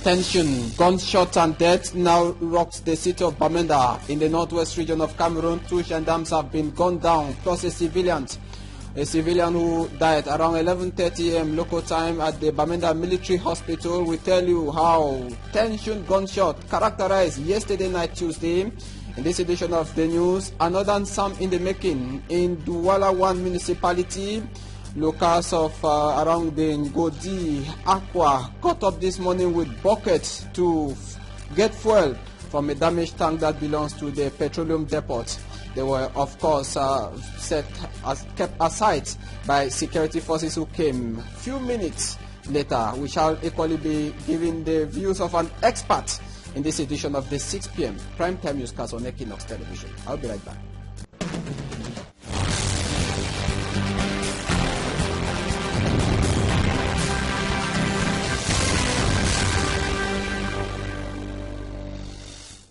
Tension, gunshots and death now rocks the city of Bamenda in the northwest region of Cameroon. 2 gendarmes have been gunned down, plus a civilian who died around 11:30 a.m. local time at the Bamenda Military Hospital. We tell you how tension gunshot characterized yesterday night, Tuesday. In this edition of the news, another Sam in the making in Douala 1 municipality. Locals of around the Ngodi Aqua caught up this morning with buckets to get fuel from a damaged tank that belongs to the petroleum depot. They were, of course, kept aside by security forces who came few minutes later. We shall equally be giving the views of an expert in this edition of the 6 p.m. Primetime Newscast on Equinoxe Television. I'll be right back.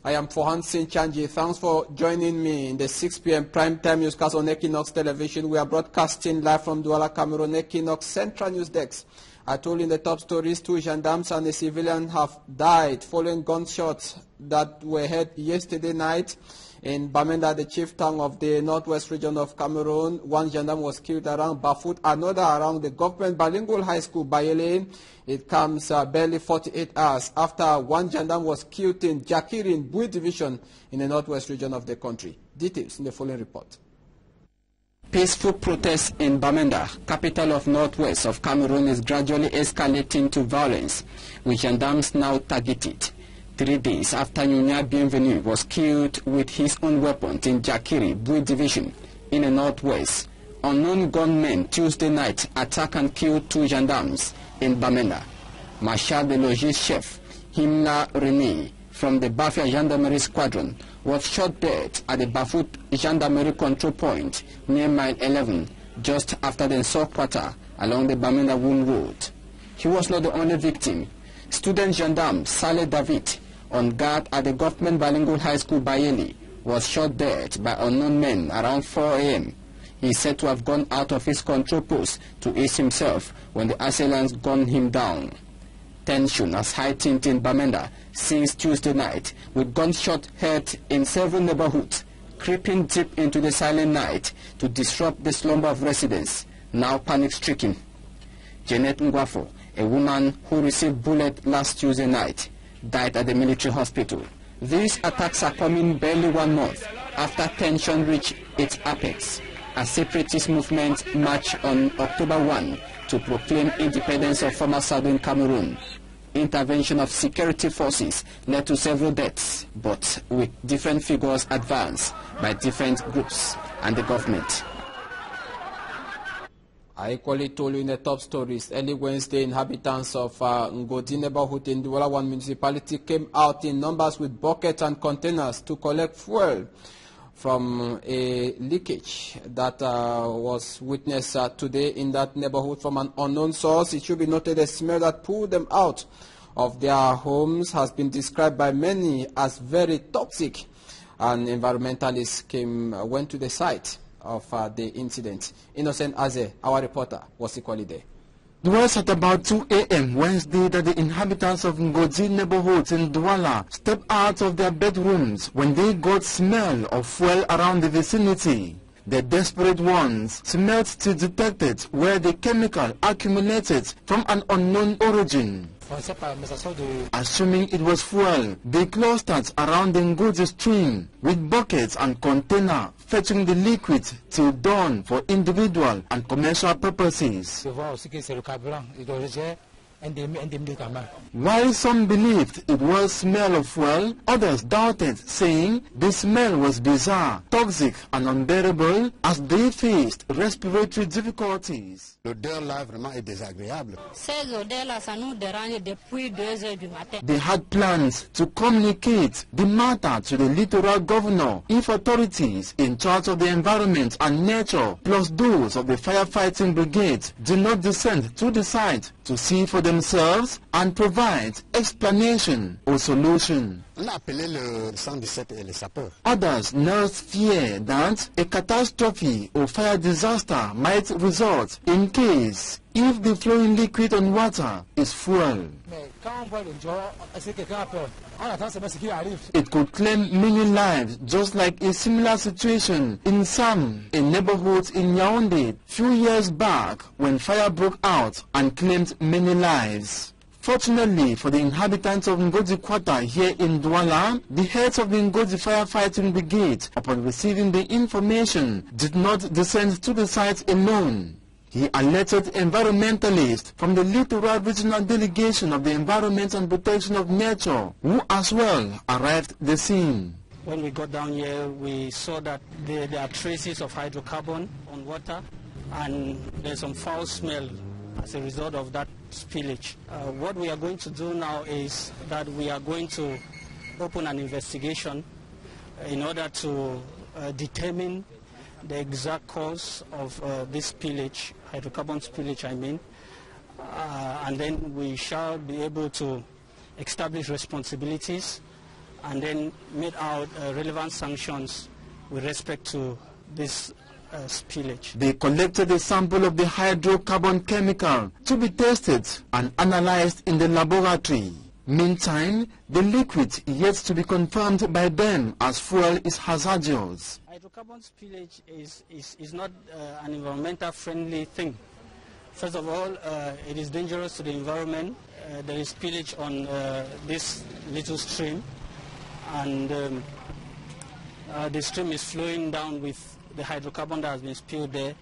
I am Fohan Sinchanji. Thanks for joining me in the 6 p.m. Primetime Newscast on Equinoxe Television. We are broadcasting live from Douala, Cameroon, Equinoxe Central News Desk. I told in the top stories 2 gendarmes and a civilian have died following gunshots that were heard yesterday night in Bamenda, the chief town of the northwest region of Cameroon. 1 gendarme was killed around Bafut, another around the government bilingual high school, Bayele. It comes barely 48 hours after 1 gendarme was killed in Jakiri in Bui division in the northwest region of the country. Details in the following report. Peaceful protests in Bamenda, capital of northwest of Cameroon, is gradually escalating to violence, with gendarmes now targeted. 3 days after Nunia Bienvenu was killed with his own weapon in Jakiri, Bui division in the northwest, unknown gunmen Tuesday night attacked and killed 2 gendarmes in Bamenda. Marshal de Logis chef Himla René from the Bafia Gendarmerie Squadron was shot dead at the Bafut Gendarmerie control point near mile 11 just after the Nsok quarter along the Bamenda Woon Road. He was not the only victim. Student gendarme Saleh David, on guard at the government bilingual high school Bayeli, was shot dead by unknown men around 4 a.m. He is said to have gone out of his control post to ease himself when the assailants gunned him down. Tension has heightened in Bamenda since Tuesday night, with gunshots heard in several neighborhoods, creeping deep into the silent night to disrupt the slumber of residents, now panic-stricken. Janet Ngwafo, a woman who received bullets last Tuesday night, died at the military hospital. These attacks are coming barely 1 month after tension reached its apex. A separatist movement marched on October 1 to proclaim independence of former southern Cameroon. Intervention of security forces led to several deaths, but with different figures advanced by different groups and the government. I equally told you in the top stories, early Wednesday, inhabitants of Ngodi neighborhood in Douala 1 municipality came out in numbers with buckets and containers to collect fuel from a leakage that was witnessed today in that neighborhood from an unknown source. It should be noted the smell that pulled them out of their homes has been described by many as very toxic, and environmentalists went to the site of the incident. Innocent Aze, our reporter, was equally there. It was at about 2 a.m. Wednesday that the inhabitants of Ngodi neighborhoods in Douala stepped out of their bedrooms when they got smell of fuel around the vicinity. The desperate ones smelled to detect it where the chemical accumulated from an unknown origin. Assuming it was fuel, they clustered around the Ngodi stream with buckets and container, fetching the liquid till dawn for individual and commercial purposes. While some believed it was smell of fuel, others doubted, saying the smell was bizarre, toxic and unbearable as they faced respiratory difficulties. They had plans to communicate the matter to the littoral governor if authorities in charge of the environment and nature, plus those of the firefighting brigade, do not descend to the site to see for themselves and provide explanation or solution. Others nurse fear that a catastrophe or fire disaster might result in case if the flowing liquid on water is fuel. It could claim many lives, just like a similar situation in some neighborhoods in Yaoundé few years back when fire broke out and claimed many lives. Fortunately for the inhabitants of Ngodi Quarter here in Douala, the heads of the Ngodi Firefighting Brigade, upon receiving the information, did not descend to the site alone. He alerted environmentalists from the Littoral Regional Delegation of the Environment and Protection of Nature, who as well arrived at the scene. When we got down here, we saw that there are traces of hydrocarbon on water, and there's some foul smell as a result of that spillage. What we are going to do now is that we are going to open an investigation in order to determine the exact cause of this spillage, hydrocarbon spillage I mean, and then we shall be able to establish responsibilities and then mete out relevant sanctions with respect to this spillage. They collected a sample of the hydrocarbon chemical to be tested and analyzed in the laboratory. Meantime, the liquid yet to be confirmed by them as fuel is hazardous. Hydrocarbon spillage is not an environmental friendly thing. First of all, it is dangerous to the environment. There is spillage on this little stream, and the stream is flowing down with the hydrocarbon that has been spilled there,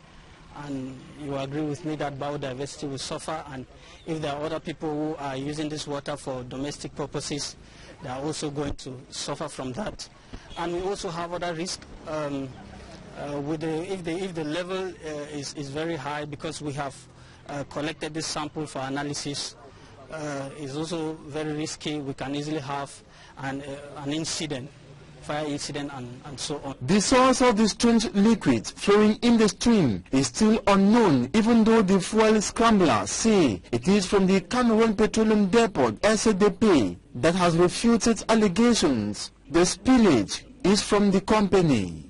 and you agree with me that biodiversity will suffer, and if there are other people who are using this water for domestic purposes, they are also going to suffer from that. And we also have other risks if the level is very high, because we have collected this sample for analysis. Is also very risky. We can easily have an incident, fire incident, and so on. The source of the strange liquid flowing in the stream is still unknown, even though the fuel scramblers say it is from the Cameroon Petroleum Depot, SADP, that has refuted allegations. The spillage is from the company.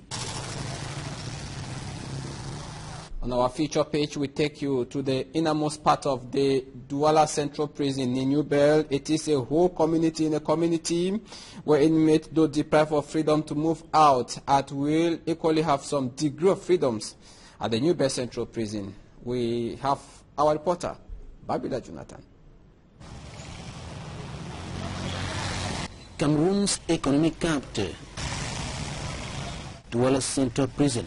On our feature page, we take you to the innermost part of the Douala Central Prison in New Bell. It is a whole community in a community where inmates, though deprived of freedom to move out at will, equally have some degree of freedoms at the New Bell Central Prison. We have our reporter, Babila Jonathan. Cameroon's economic capital, Douala Central Prison.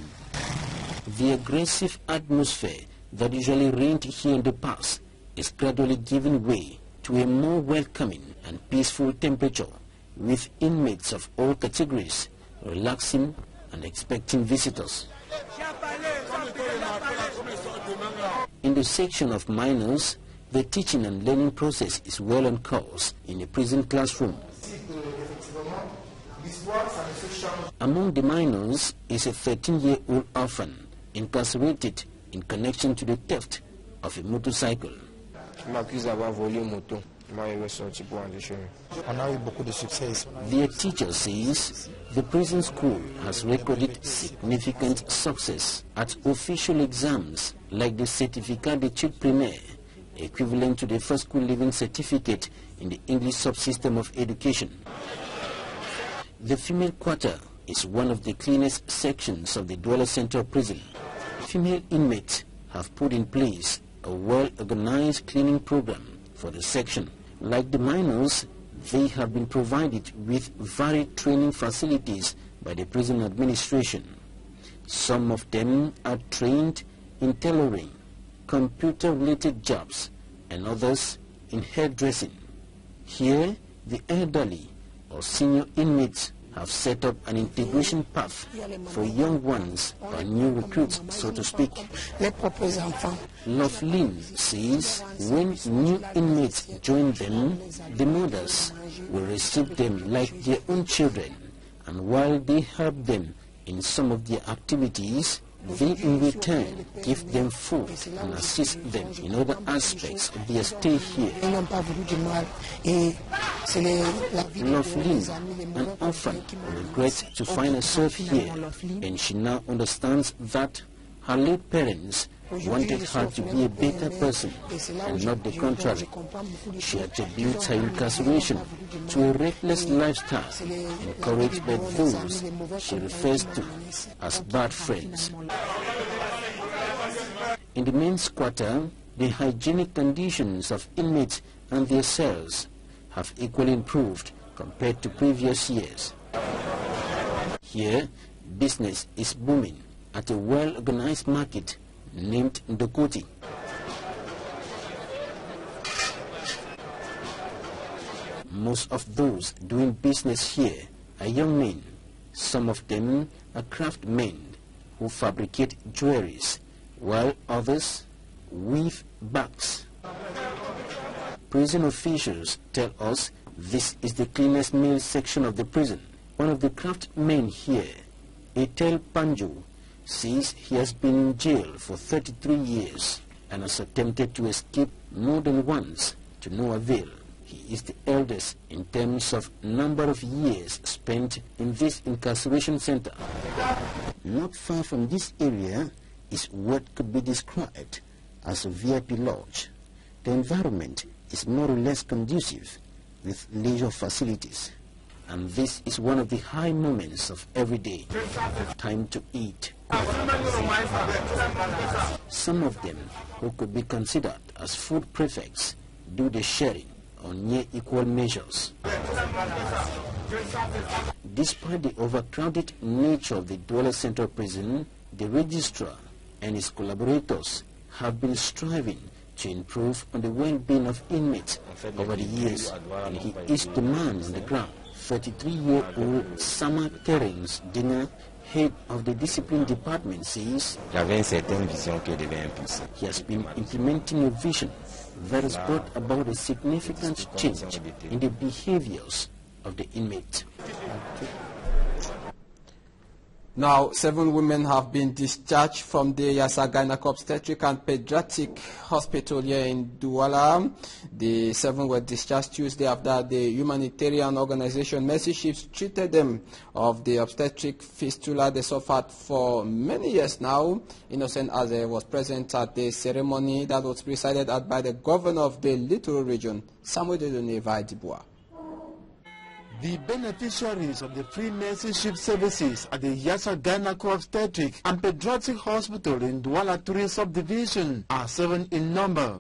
The aggressive atmosphere that usually reigned here in the past is gradually giving way to a more welcoming and peaceful temperature, with inmates of all categories relaxing and expecting visitors. In the section of minors, the teaching and learning process is well on course in a prison classroom. Among the minors is a 13-year-old orphan incarcerated in connection to the theft of a motorcycle. Their teacher says the prison school has recorded significant success at official exams like the Certificat d'études primaires, equivalent to the first school leaving certificate in the English subsystem of education. The female quarter is one of the cleanest sections of the Douala Central Prison. Female inmates have put in place a well-organized cleaning program for the section. Like the minors, they have been provided with varied training facilities by the prison administration. Some of them are trained in tailoring, computer-related jobs, and others in hairdressing. Here, the elderly or senior inmates have set up an integration path for young ones or new recruits, so to speak. Lovelyn says when new inmates join them, the mothers will receive them like their own children, and while they help them in some of their activities, they in return give them food and assist them in other aspects of their stay here. Loveline, an orphan, regrets to find herself here, and she now understands that her late parents wanted her to be a better person and not the contrary. She attributes her incarceration to a reckless lifestyle encouraged by those she refers to as bad friends. In the men's quarter, the hygienic conditions of inmates and their cells have equally improved compared to previous years. Here, business is booming at a well-organized market named Ndokoti. Most of those doing business here are young men. Some of them are craftsmen who fabricate jewelries, while others weave bags. Prison officials tell us this is the cleanest male section of the prison. One of the craftsmen here, Etel Panjo, says he has been in jail for 33 years and has attempted to escape more than once to no avail. He is the eldest in terms of number of years spent in this incarceration center. Not far from this area is what could be described as a VIP lodge. The environment is more or less conducive with leisure facilities. And this is one of the high moments of every day. Time to eat. Some of them, who could be considered as food prefects, do the sharing on near equal measures. Despite the overcrowded nature of the Douala Central Prison, the registrar and his collaborators have been striving to improve on the well-being of inmates over the years, and he is the man on the ground. 33-year-old Sama Terence Dinger, head of the discipline department, says he has been implementing a vision that has brought about a significant change in the behaviors of the inmates. Now, 7 women have been discharged from the Yassa Gynec Obstetric and Pediatric Hospital here in Douala. The 7 were discharged Tuesday after the humanitarian organization Mercy Ships treated them of the obstetric fistula they suffered for many years now. Innocent Aze was present at the ceremony that was presided at by the governor of the Littoral region, Samuel Dedoneva Dibua. The beneficiaries of the free Mercy Ship services at the Yassa Gynec Obstetric and Pediatric Hospital in Douala 3 subdivision are 7 in number.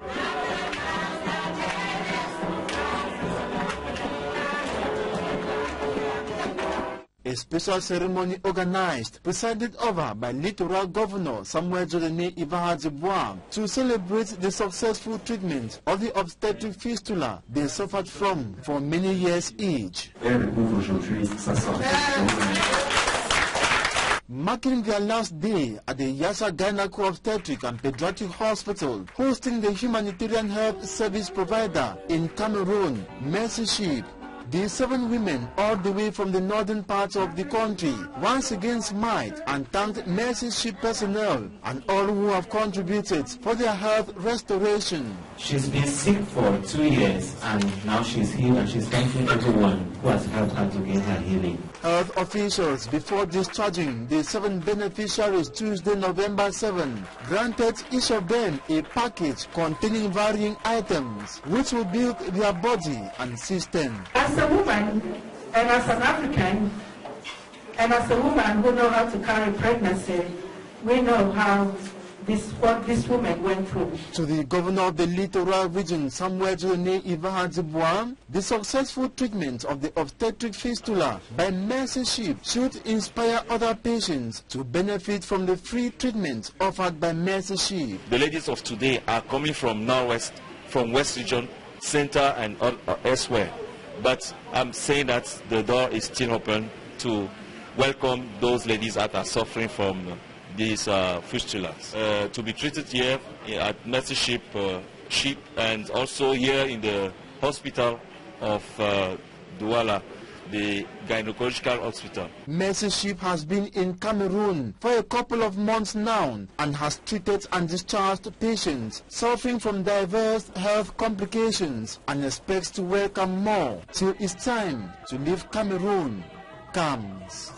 A special ceremony organized, presided over by Littoral Governor Samuel Jodene Ibahadzibwa, to celebrate the successful treatment of the obstetric fistula they suffered from for many years each. Marking their last day at the Yassa Gynec Obstetric and Pediatric Hospital, hosting the humanitarian health service provider in Cameroon, Mercy Ship, the 7 women all the way from the northern parts of the country once again smiled and thanked Mercy Ship personnel and all who have contributed for their health restoration. She's been sick for 2 years and now she's healed, and she's thanking everyone who has helped her to get her healing. Health officials, before discharging the 7 beneficiaries Tuesday, November 7, granted each of them a package containing varying items which will build their body and system. As a woman and as an African and as a woman who knows how to carry pregnancy, we know what this woman went through. To the governor of the Littoral region, Samuel Jodene Ibahadzibwa, the successful treatment of the obstetric fistula by Mercy Ship should inspire other patients to benefit from the free treatment offered by Mercy Ship. The ladies of today are coming from Northwest, from West Region, Center and elsewhere. But I'm saying that the door is still open to welcome those ladies that are suffering from these fistulas to be treated here at Mercy Ship, and also here in the hospital of Douala. the gynecological hospital. Mercy Ship has been in Cameroon for a couple of months now and has treated and discharged patients suffering from diverse health complications and expects to welcome more till it's time to leave Cameroon comes.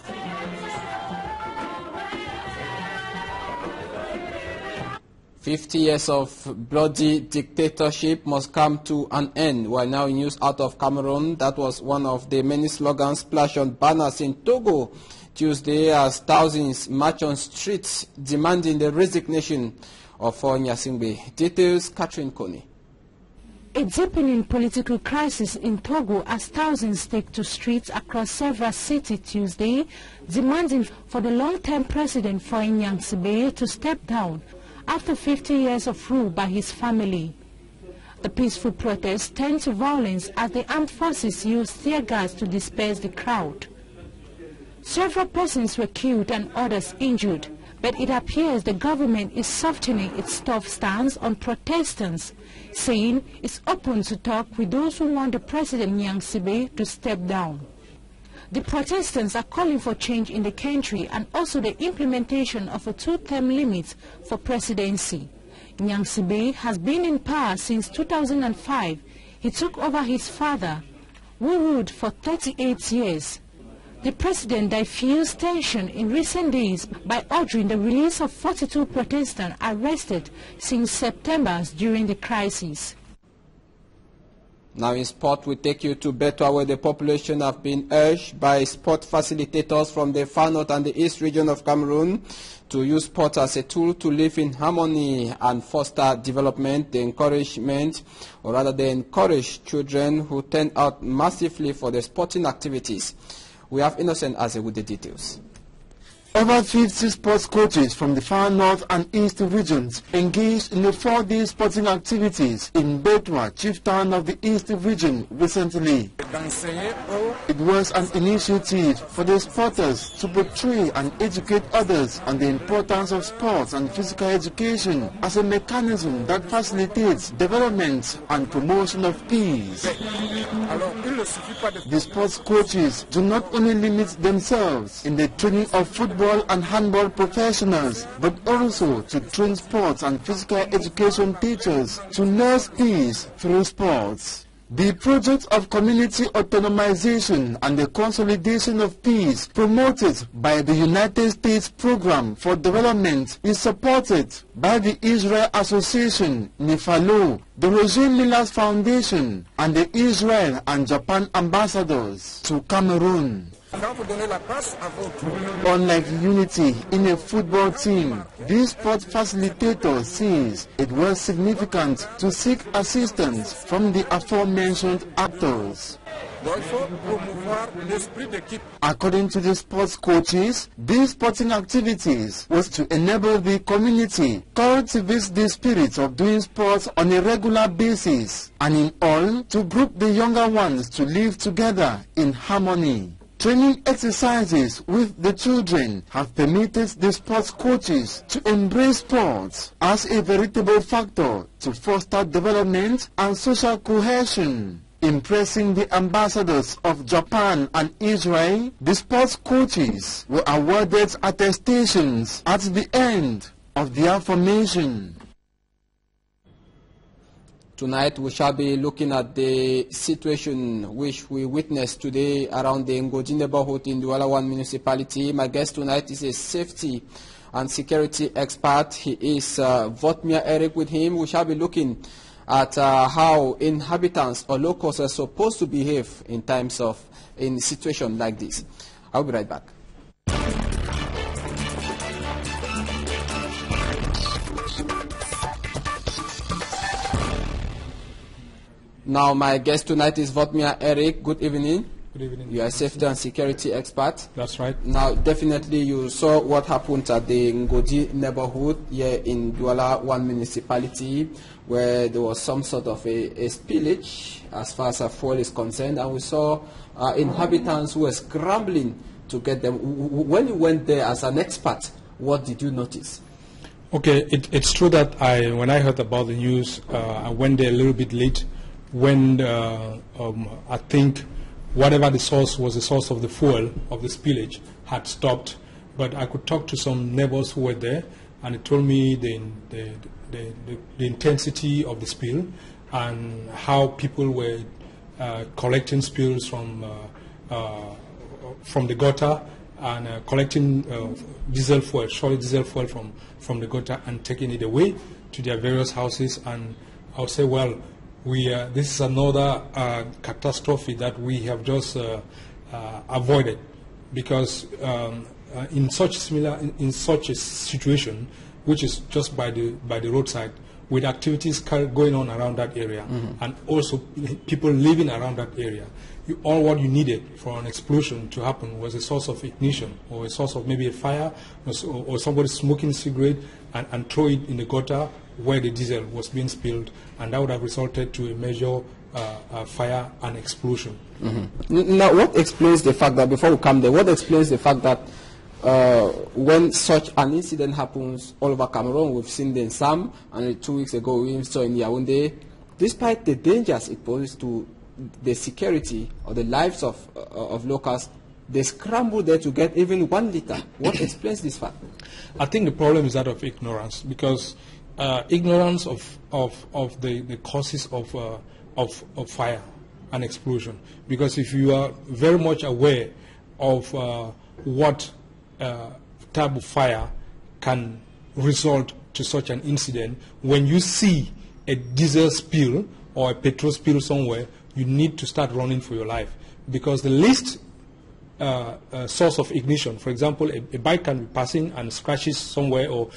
50 years of bloody dictatorship must come to an end. While now in news out of Cameroon, that was one of the many slogans splashed on banners in Togo Tuesday as thousands march on streets demanding the resignation of Nyasingbe. Details, Catherine Kone. A deepening political crisis in Togo as thousands take to streets across several cities Tuesday, demanding for the long-term president Nyasingbe to step down after 50 years of rule by his family. The peaceful protests turned to violence as the armed forces used tear gas to disperse the crowd. Several persons were killed and others injured, but it appears the government is softening its tough stance on protesters, saying it's open to talk with those who want the President Nyasingbe to step down. The protesters are calling for change in the country and also the implementation of a two-term limit for presidency. Nyasingbe has been in power since 2005. He took over his father, who ruled for 38 years. The president diffused tension in recent days by ordering the release of 42 protesters arrested since September during the crisis. Now in sport, we take you to Betua, where the population have been urged by sport facilitators from the far north and the east region of Cameroon to use sport as a tool to live in harmony and foster development. They encourage children who turn out massively for the sporting activities. We have Innocent Aze with the details. Over 50 sports coaches from the far north and east regions engaged in the 4-day sporting activities in Betua, chief town of the east region, recently. It was an initiative for the sporters to portray and educate others on the importance of sports and physical education as a mechanism that facilitates development and promotion of peace. The sports coaches do not only limit themselves in the training of football and handball professionals, but also to train sports and physical education teachers to nurse peace through sports. The project of community autonomization and the consolidation of peace promoted by the United States Program for Development is supported by the Israel Association, Nifalo, the Roger Millers Foundation, and the Israel and Japan ambassadors to Cameroon. Unlike unity in a football team, this sport facilitator says it was significant to seek assistance from the aforementioned actors. According to the sports coaches, these sporting activities was to enable the community cultivate the spirit of doing sports on a regular basis, and in all, to group the younger ones to live together in harmony. Training exercises with the children have permitted the sports coaches to embrace sports as a veritable factor to foster development and social cohesion. Impressing the ambassadors of Japan and Israel, the sports coaches were awarded attestations at the end of their formation. Tonight we shall be looking at the situation which we witnessed today around the Ngoji neighborhood in Douala 1 municipality. My guest tonight is a safety and security expert. He is Votmir Eric. With him we shall be looking at how inhabitants or locals are supposed to behave in times of in a situation like this. I'll be right back. Now, my guest tonight is Votmir Eric. Good evening. Good evening. You are a safety and security expert. That's right. Now, definitely you saw what happened at the Ngoji neighborhood here in Douala 1 municipality, where there was some sort of a spillage as far as fuel is concerned, and we saw inhabitants who were scrambling to get them. When you went there as an expert, what did you notice? Okay, it's true that when I heard about the news, I went there a little bit late when I think whatever the source was, the source of the fuel of the spillage had stopped. But I could talk to some neighbors who were there, and they told me the intensity of the spill and how people were collecting spills from the gutter and collecting diesel fuel, solid diesel fuel from the gutter and taking it away to their various houses. And I would say, well, this is another catastrophe that we have just avoided, because in such a situation, which is just by the roadside, with activities going on around that area, and also people living around that area, all what you needed for an explosion to happen was a source of ignition, or a source of maybe a fire, or somebody smoking a cigarette and throw it in the gutter where the diesel was being spilled, and that would have resulted to a major fire and explosion. Now, what explains the fact that, before we come there, what explains the fact that when such an incident happens all over Cameroon, we've seen the Nsam, and 2 weeks ago we saw in Yaoundé, despite the dangers it poses to the security or the lives of locals, they scramble there to get even 1 liter. What explains this fact? I think the problem is that of ignorance, because ignorance of the causes of fire and explosion. Because if you are very much aware of what type of fire can result to such an incident, when you see a diesel spill or a petrol spill somewhere, you need to start running for your life, because the least source of ignition, for example, a bike can be passing and scratches somewhere, or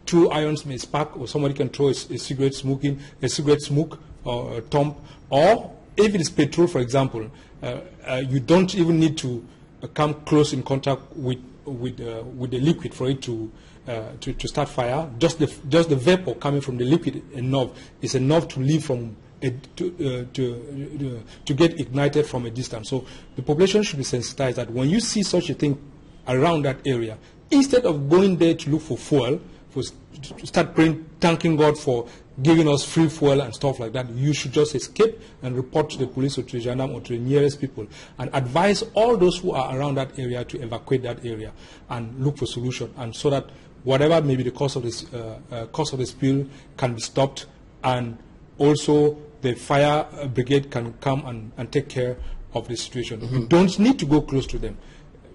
2 irons may spark, or somebody can throw a cigarette smoke or a thump, or if it is petrol, for example, you don't even need to come close in contact with the liquid for it to start fire. Just the vapor coming from the liquid is enough to leave from to get ignited from a distance. So the population should be sensitized that when you see such a thing around that area, instead of going there to look for fuel, to start thanking God for giving us free fuel and stuff like that, you should just escape and report to the police or to the gendarme or to the nearest people, and advise all those who are around that area to evacuate that area and look for solution, and so that whatever may be the cause of the spill can be stopped, and also the fire brigade can come and take care of the situation. You don't need to go close to them,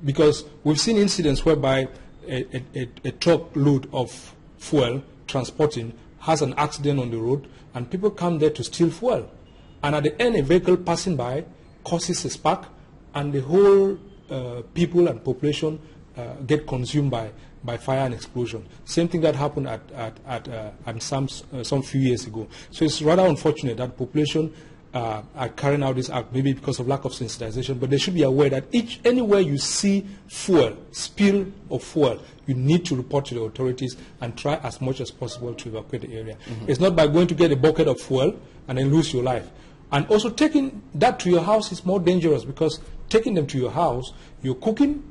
because we've seen incidents whereby a truckload of fuel transporting has an accident on the road, and people come there to steal fuel, and at the end a vehicle passing by causes a spark, and the whole people and population get consumed by fire and explosion. Same thing that happened at some few years ago. So it's rather unfortunate that population are carrying out this act, maybe because of lack of sensitization, but they should be aware that anywhere you see spill of fuel, you need to report to the authorities and try as much as possible to evacuate the area. It's not by going to get a bucket of fuel and then lose your life. And also taking that to your house is more dangerous, because taking them to your house, you're cooking,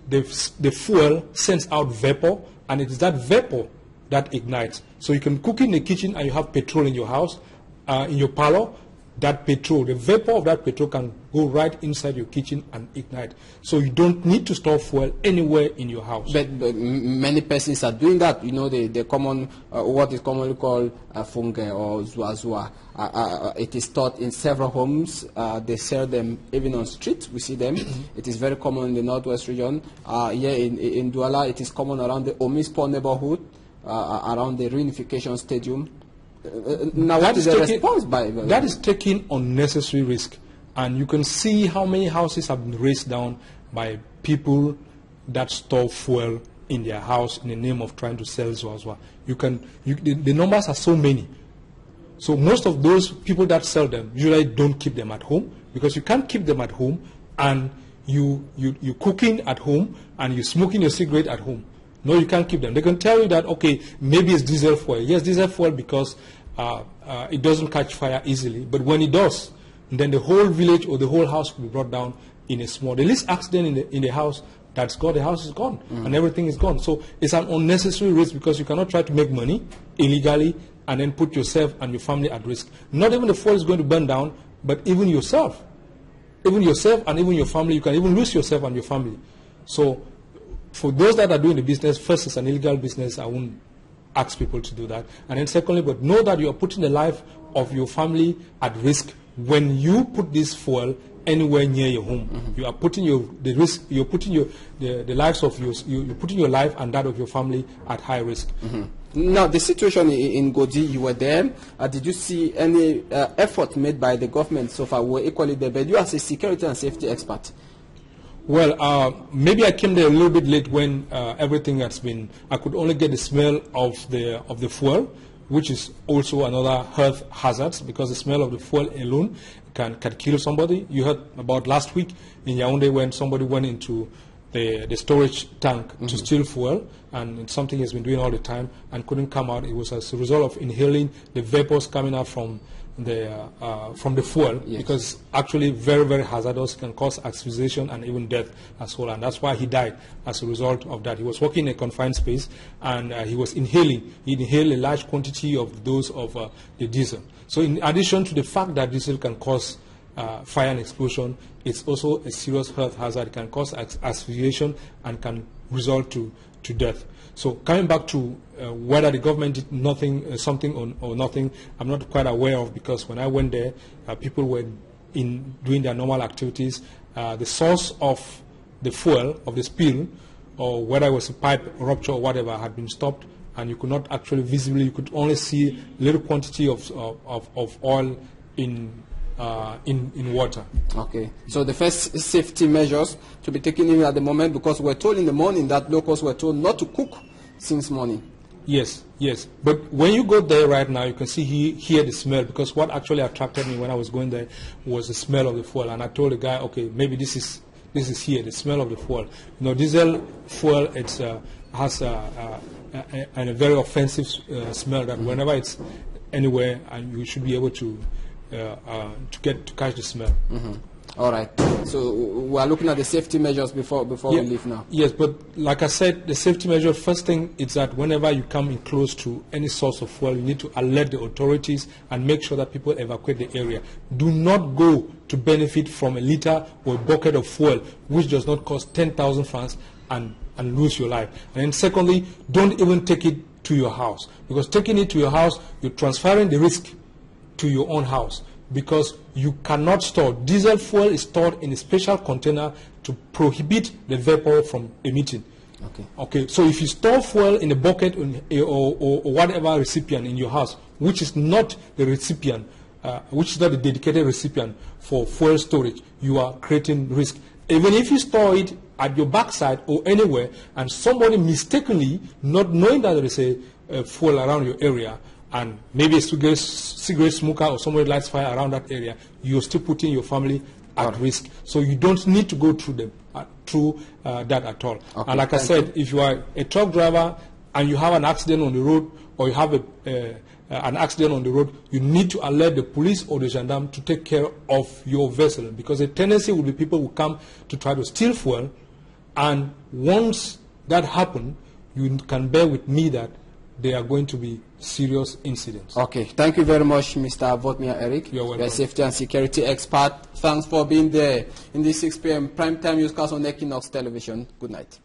the fuel sends out vapor, and it is that vapor that ignites. So you can cook in the kitchen and you have petrol in your house, in your parlor. That petrol, the vapor of that petrol can go right inside your kitchen and ignite. So you don't need to store fuel anywhere in your house. But many persons are doing that. You know, the common, what is commonly called funge or zua. It is stored in several homes. They sell them even on streets. We see them. It is very common in the northwest region. Here in Douala, it is common around the Omispo neighborhood, around the reunification stadium. Now, what is the response by? That is taking unnecessary risk, and you can see how many houses have been razed down by people that store fuel in their house in the name of trying to sell Zwazwa. The numbers are so many. So most of those people that sell them usually don't keep them at home, because you can't keep them at home, and you cooking at home and you smoking your cigarette at home. No, you can't keep them. They can tell you that, okay, maybe it's diesel fuel. Yes, diesel fuel, because it doesn't catch fire easily. But when it does, then the whole village or the whole house will be brought down in a small. The least accident in the house, that's gone. The house is gone, and everything is gone. So it's an unnecessary risk, because you cannot try to make money illegally and then put yourself and your family at risk. Not even the fuel is going to burn down, but even yourself. even yourself and even your family. You can even lose yourself and your family. So for those that are doing the business, first, it's an illegal business. I won't ask people to do that. And then secondly, but know that you are putting the life of your family at risk when you put this fuel anywhere near your home. You are putting the lives of you're putting your life and that of your family at high risk. Now, the situation in Godi, you were there. Did you see any effort made by the government so far? We were equally there, but you as a security and safety expert. Well, maybe I came there a little bit late when everything has been. I could only get the smell of the fuel, which is also another health hazard because the smell of the fuel alone can kill somebody. You heard about last week in Yaoundé when somebody went into the storage tank to steal fuel, and it's something he's been doing all the time and couldn't come out. It was as a result of inhaling the vapors coming out from the fuel, because actually very, very hazardous, can cause asphyxiation and even death as well, and that's why he died as a result of that. He was working in a confined space and he was inhaling. He inhaled a large quantity of those of the diesel. So in addition to the fact that diesel can cause fire and explosion, it's also a serious health hazard. It can cause asphyxiation and can result to death. So coming back to whether the government did nothing, something or nothing, I'm not quite aware of, because when I went there, people were doing their normal activities. The source of the fuel, of the spill, or whether it was a pipe rupture or whatever, had been stopped, and you could not actually visibly, you could only see little quantity of oil in water. Okay, so the first safety measures to be taken in at the moment, because we're told in the morning that locals were told not to cook since morning. Yes, yes. But when you go there right now, you can hear the smell, because what actually attracted me when I was going there was the smell of the fuel. And I told the guy, okay, maybe this is here, the smell of the fuel. You know, diesel fuel, it's has a very offensive smell that whenever it's anywhere, and you should be able to catch the smell. All right. So we are looking at the safety measures before we leave now. Yes, but like I said, the safety measure, first thing is that whenever you come in close to any source of fuel, you need to alert the authorities and make sure that people evacuate the area. Do not go to benefit from a liter or a bucket of fuel which does not cost 10,000 francs and lose your life. And then secondly, don't even take it to your house, because taking it to your house, you're transferring the risk to your own house, because you cannot store. Diesel fuel is stored in a special container to prohibit the vapor from emitting. Okay. So if you store fuel in a bucket or whatever recipient in your house, which is not the recipient, which is not a dedicated recipient for fuel storage, you are creating risk. Even if you store it at your backside or anywhere, and somebody mistakenly, not knowing that there is a fuel around your area, and maybe a cigarette smoker or somebody lights fire around that area, you're still putting your family at risk. So you don't need to go through that at all. Okay, and like I said, if you are a truck driver and you have an accident on the road, or you have an accident on the road, you need to alert the police or the gendarme to take care of your vessel, because the tendency will be people who come to try to steal fuel, and once that happens, you can bear with me that there are going to be serious incidents. Okay, thank you very much, Mr. Votmir Eric. You're welcome. You're a safety and security expert. Thanks for being there in the 6 p.m. primetime newscast on Equinoxe Television. Good night.